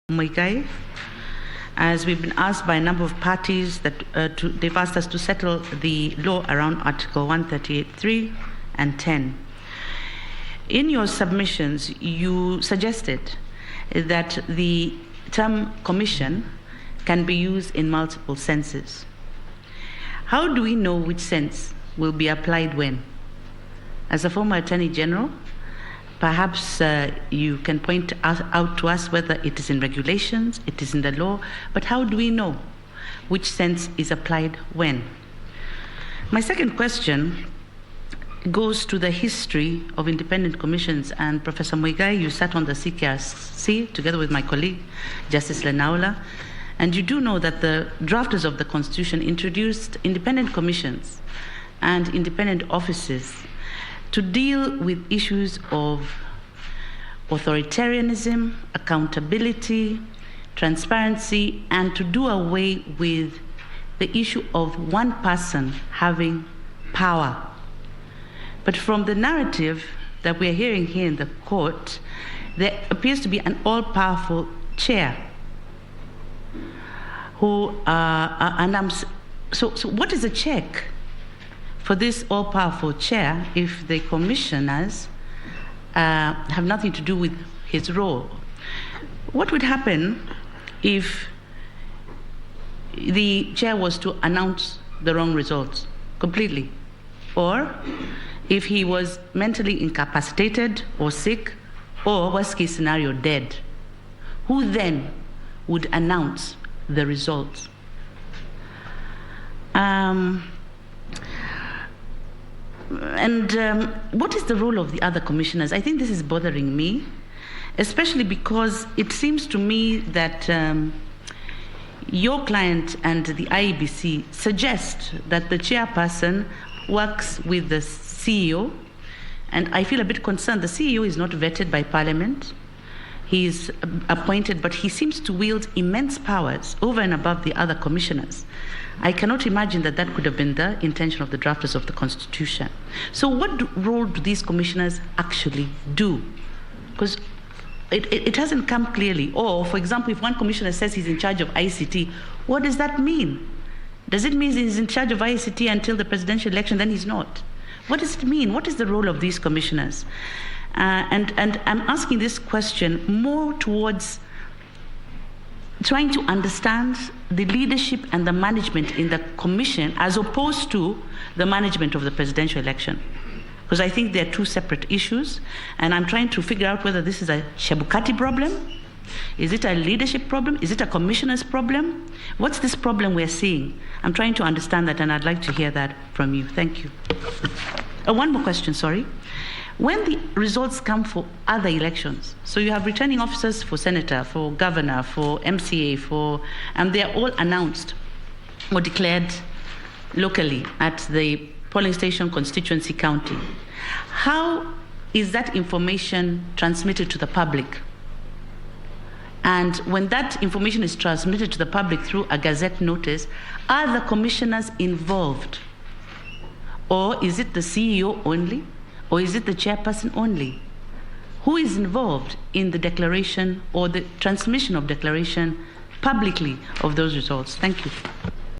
Muigai, as we've been asked by a number of parties that they've asked us to settle the law around Article 138.3 and 10. In your submissions, you suggested that the term commission can be used in multiple senses. How do we know which sense will be applied when? As a former Attorney General, perhaps you can point out to us whether it is in regulations, it is in the law, but how do we know which sense is applied when? My second question goes to the history of independent commissions, and Professor Muigai, you sat on the CKRC together with my colleague, Justice Lenaula, and you do know that the drafters of the Constitution introduced independent commissions and independent offices to deal with issues of authoritarianism, accountability, transparency, and to do away with the issue of one person having power. But from the narrative that we're hearing here in the court, there appears to be an all-powerful chair who, so what is a check for this all-powerful chair if the commissioners have nothing to do with his role? What would happen if the chair was to announce the wrong results completely? Or if he was mentally incapacitated or sick, or worst case scenario, dead? Who then would announce the results? What is the role of the other commissioners? I think this is bothering me, especially because it seems to me that your client and the IEBC suggest that the chairperson works with the CEO, and I feel a bit concerned. The CEO is not vetted by Parliament. He is appointed, but he seems to wield immense powers over and above the other commissioners. I cannot imagine that that could have been the intention of the drafters of the Constitution. So what role do these commissioners actually do? Because it hasn't come clearly. Or, for example, if one commissioner says he's in charge of ICT, what does that mean? Does it mean he's in charge of ICT until the presidential election, then he's not? What does it mean? What is the role of these commissioners? And I'm asking this question more towards trying to understand the leadership and the management in the commission as opposed to the management of the presidential election. Because I think they're two separate issues, and I'm trying to figure out whether this is a Chebukati problem. Is it a leadership problem? Is it a commissioner's problem? What's this problem we're seeing? I'm trying to understand that, and I'd like to hear that from you. Thank you. One more question, sorry. When the results come for other elections, so you have returning officers for senator, for governor, for MCA, and they're all announced or declared locally at the polling station, constituency, county. How is that information transmitted to the public? And when that information is transmitted to the public through a gazette notice, are the commissioners involved? Or is it the CEO only? Or is it the chairperson only? Who is involved in the declaration or the transmission of declaration publicly of those results? Thank you.